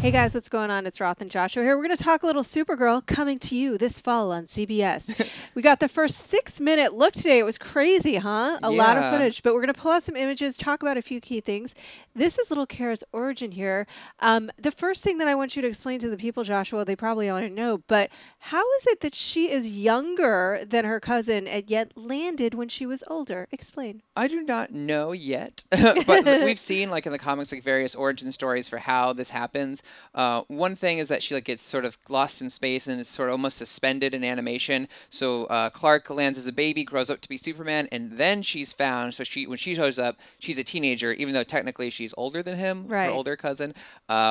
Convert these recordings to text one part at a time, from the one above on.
Hey guys, what's going on? It's Roth and Joshua here. We're going to talk a little Supergirl coming to you this fall on CBS. We got the first 6-minute look today. It was crazy, huh? A lot of footage, but we're going to pull out some images, talk about a few key things. This is little Cara's origin here. The first thing that I want you to explain to the people, Joshua, they probably already know, but how is it that she is younger than her cousin and yet landed when she was older? Explain. I do not know yet, but we've seen like in the comics like various origin stories for how this happens. One thing is that she like gets sort of lost in space and is sort of almost suspended in animation. So Clark lands as a baby, grows up to be Superman, and then she's found. So when she shows up, she's a teenager, even though technically she's older than him, right. Her older cousin,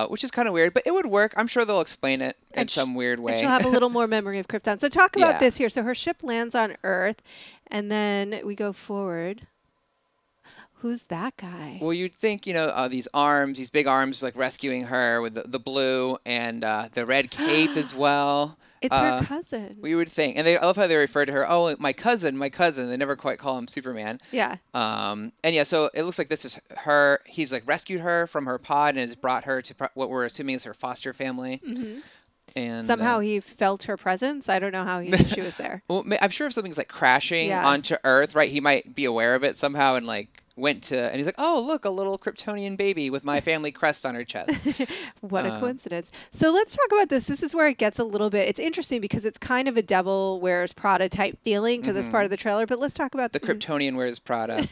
which is kind of weird, but it would work. I'm sure they'll explain it in some weird way. And she'll have a little more memory of Krypton. So talk about this here. So her ship lands on Earth, and then we go forward. Who's that guy? Well, you'd think, these arms, these big arms, like rescuing her with the blue and the red cape as well. It's her cousin. We would think. And I love how they refer to her, oh, my cousin. They never quite call him Superman. Yeah. So it looks like this is her. He's like rescued her from her pod and has brought her to what we're assuming is her foster family. Mm-hmm. And somehow he felt her presence. I don't know how he knew she was there. Well, I'm sure if something's like crashing onto Earth, right, he might be aware of it somehow and like and he's like, oh, look, a little Kryptonian baby with my family crest on her chest. What a coincidence. So let's talk about this. This is where it gets a little bit, it's interesting because it's kind of a Devil Wears Prada type feeling to this part of the trailer, but let's talk about the Kryptonian Wears Prada.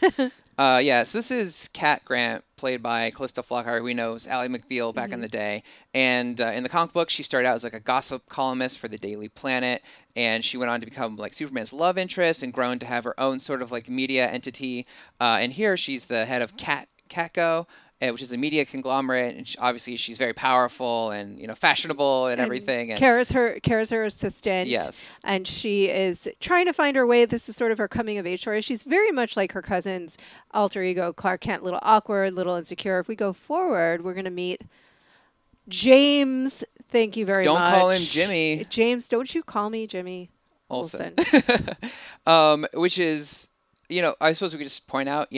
So this is Cat Grant, played by Callista Flockhart, who we know as Ally McBeal back in the day. And in the comic book, she started out as like a gossip columnist for the Daily Planet, and she went on to become like Superman's love interest and grown to have her own sort of like media entity. And here she's the head of CatCo, which is a media conglomerate, and obviously she's very powerful and fashionable and everything. And Cara's her assistant. Yes, and she is trying to find her way. This is sort of her coming of age story. She's very much like her cousin's alter ego, Clark Kent, little awkward, little insecure. If we go forward, we're going to meet James. Thank you very much. Don't call him Jimmy. James, don't you call me Jimmy Olsen. Which is. I suppose we could just point out,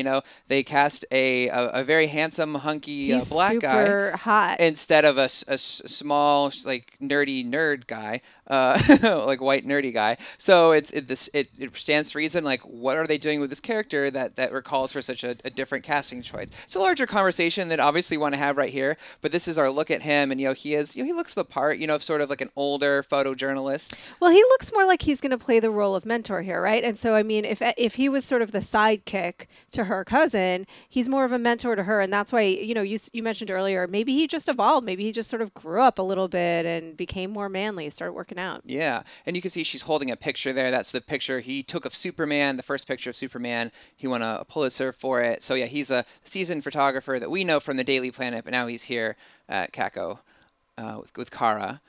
they cast a very handsome, hunky black guy. Super hot. Instead of a small, like, nerdy nerd guy, like white nerdy guy. So it stands to reason, like, what are they doing with this character that recalls for such a different casting choice? It's a larger conversation that obviously we want to have right here, but this is our look at him, and, he looks the part, of sort of like an older photojournalist. Well, he looks more like he's going to play the role of mentor here, right? And so, I mean, if he was sort of the sidekick to her cousin, he's more of a mentor to her, and that's why you mentioned earlier maybe he just evolved, maybe he just sort of grew up a little bit and became more manly, started working out. Yeah, and you can see she's holding a picture there. That's the picture he took of Superman, the first picture of Superman. He won a Pulitzer for it. So yeah, he's a seasoned photographer that we know from the Daily Planet, but now he's here at CatCo with Cara.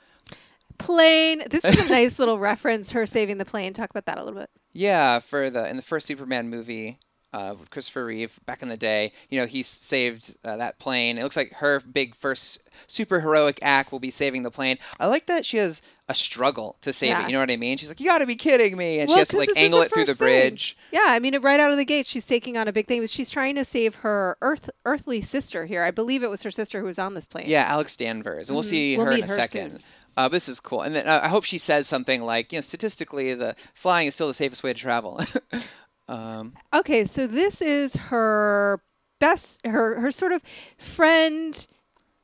Plane. This is a nice little reference, her saving the plane. Talk about that a little bit. Yeah, in the first Superman movie with Christopher Reeve back in the day, he saved that plane. It looks like her big first super heroic act will be saving the plane. I like that she has a struggle to save it. You know what I mean? She's like, you got to be kidding me, and she has to like angle it through the bridge. Yeah, I mean, right out of the gate, she's taking on a big thing. She's trying to save her earthly sister here. I believe it was her sister who was on this plane. Yeah, Alex Danvers, and we'll see her in a second. This is cool. And then I hope she says something like, statistically, the flying is still the safest way to travel. Okay, so this is her her sort of friend,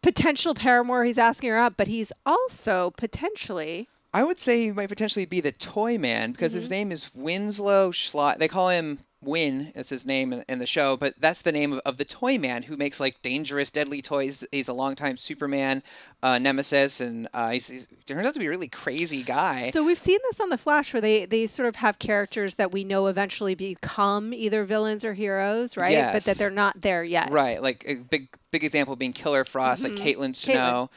potential paramour. He's asking her out, but he's also potentially... I would say he might potentially be the Toy Man, because his name is Winslow Schlott. They call him Win, is his name in the show, but that's the name of the Toy Man, who makes like dangerous, deadly toys. He's a longtime Superman nemesis, and he turns out to be a really crazy guy. So we've seen this on The Flash, where they sort of have characters that we know eventually become either villains or heroes, right? Yes. But that they're not there yet. Right, like a big example being Killer Frost, like Caitlin Snow.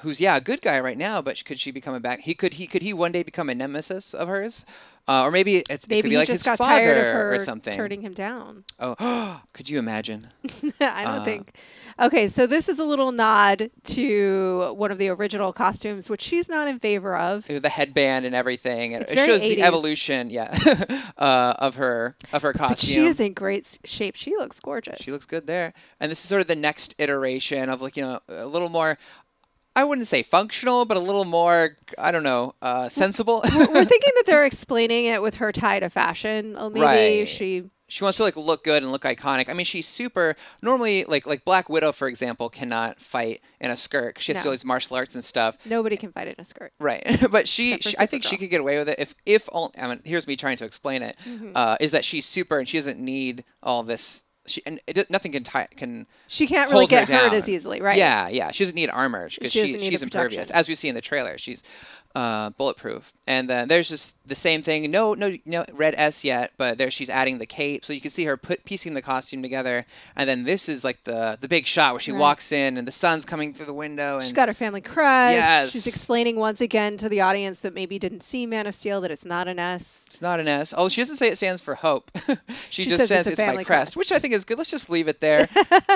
Who's a good guy right now, but could she become a back? Could he one day become a nemesis of hers? Or maybe it could be like his father or something. Turning him down. Oh, could you imagine? I don't think. Okay, so this is a little nod to one of the original costumes, which she's not in favor of. The headband and everything. It shows 80s. The evolution, of her costume. But she is in great shape. She looks gorgeous. She looks good there. And this is sort of the next iteration of a little more. I wouldn't say functional, but a little more, I don't know, sensible. We're thinking that they're explaining it with her tie to fashion. Maybe Right. she wants to like look good and look iconic. I mean, she's super normally like Black Widow, for example, cannot fight in a skirt 'cause she has to do all these martial arts and stuff. Nobody can fight in a skirt. Right. But I think she could get away with it if all, I mean, here's me trying to explain it, is that she's super and she doesn't need all this. Nothing can she can't really get hurt down as easily, right? Yeah. She doesn't need armor because she's impervious, protection. as we see in the trailer. She's bulletproof. And then there's just the same thing. No red S yet, but there she's adding the cape, so you can see her piecing the costume together. And then this is like the big shot where she walks in and the sun's coming through the window. And she's got her family crest. Yes. She's explaining once again to the audience that maybe didn't see Man of Steel that it's not an S. It's not an S. Oh, she doesn't say it stands for hope. she just says it's my crest, which I think is good. Let's just leave it there.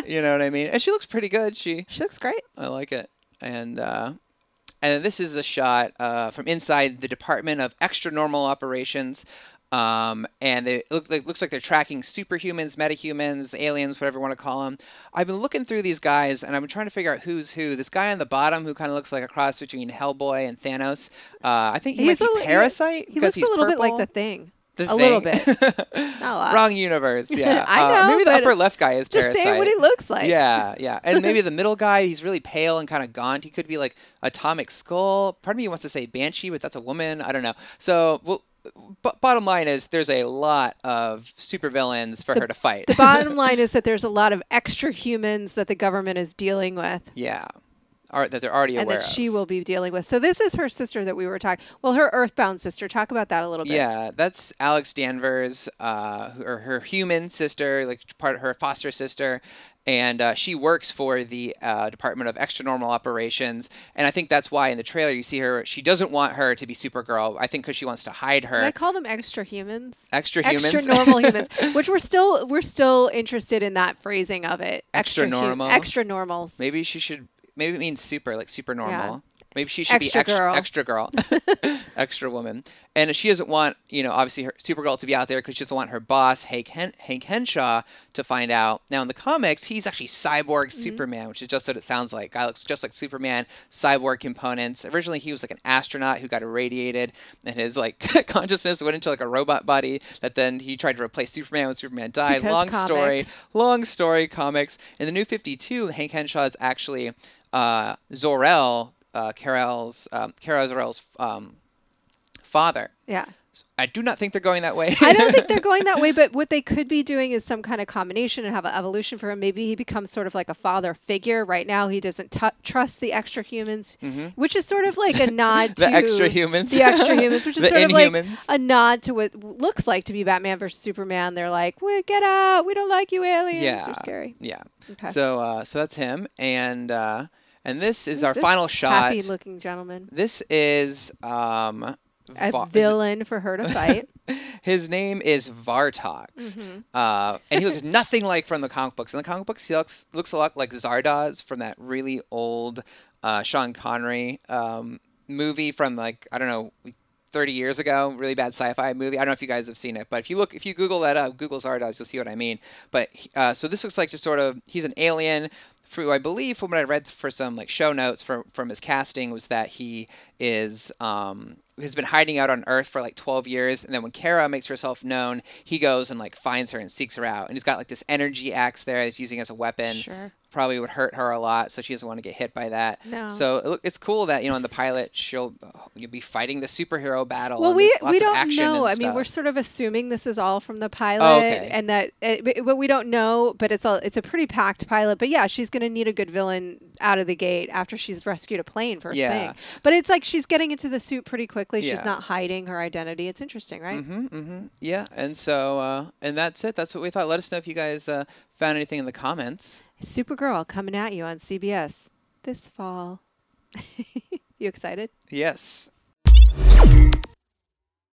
You know what I mean? And she looks pretty good. She looks great. I like it. And this is a shot from inside the Department of Extra Normal Operations. And it looks like they're tracking superhumans, metahumans, aliens, whatever you want to call them. I've been looking through these guys, and I've been trying to figure out who's who. This guy on the bottom, who kind of looks like a cross between Hellboy and Thanos. I think he might be Parasite. He looks a little bit like the Thing. Little bit. Not a lot. Wrong universe, yeah. I know. Maybe the upper left guy is Parasite. Just say what he looks like. Yeah. And maybe the middle guy, he's really pale and kind of gaunt. He could be like Atomic Skull. Part of me wants to say Banshee, but that's a woman. I don't know. So, bottom line is there's a lot of supervillains for her to fight. The bottom line is that there's a lot of extra humans that the government is dealing with. Yeah. That they're already aware of. And that she will be dealing with. So this is her sister that we were talking. Well, her Earthbound sister. Talk about that a little bit. Yeah, that's Alex Danvers, or her human sister, like part of her foster sister. And she works for the Department of Extra Normal Operations. And I think that's why in the trailer you see her, she doesn't want her to be Supergirl. I think because she wants to hide her. Did I call them extra humans? Extra humans? Extra normal humans. Which we're still interested in that phrasing of it. Extra normal? Extra normals. Maybe it means super, like super normal. Yeah. Maybe she should extra be extra girl, extra woman. And she doesn't want, obviously her Supergirl to be out there because she doesn't want her boss, Hank Henshaw, to find out. Now in the comics, he's actually cyborg Superman, which is just what it sounds like. Guy looks just like Superman, cyborg components. Originally, he was like an astronaut who got irradiated, and his like consciousness went into like a robot body. That then he tried to replace Superman when Superman died. Long story. Comics. In the New 52, Hank Henshaw is actually Zor-El. Cara Zor-El's father. Yeah. So I do not think they're going that way. I don't think they're going that way, but what they could be doing is some kind of combination and have an evolution for him. Maybe he becomes sort of like a father figure. Right now, he doesn't trust the extra humans, which is sort of like a nod to the extra humans. The extra humans, which is sort Inhumans. of like a nod to what looks like to be Batman versus Superman. They're like, get out. We don't like you aliens. Yeah. You're scary. Yeah. Okay. So that's him. And this is our final shot. Happy-looking gentleman. This is a villain for her to fight. His name is Vartox, and he looks nothing like from the comic books. In the comic books, he looks a lot like Zardoz from that really old Sean Connery movie from 30 years ago. Really bad sci-fi movie. I don't know if you guys have seen it, but if you Google that up, Google Zardoz, you'll see what I mean. But so this looks like just sort of he's an alien. I believe from what I read for some show notes from his casting was that he is has been hiding out on Earth for 12 years, and then when Cara makes herself known, he goes and finds her and seeks her out, and he's got this energy axe there that he's using as a weapon. Sure. Probably would hurt her a lot, so she doesn't want to get hit by that. No. So it's cool that in the pilot you'll be fighting the superhero battle. Well, we don't know. I mean, we're sort of assuming this is all from the pilot, and that but we don't know. But it's a pretty packed pilot. But yeah, she's going to need a good villain out of the gate after she's rescued a plane first thing. But it's like she's getting into the suit pretty quickly. Yeah. She's not hiding her identity. It's interesting, right? Yeah, and so and that's it. That's what we thought. Let us know if you guys found anything in the comments. Supergirl coming at you on CBS this fall. You excited? Yes.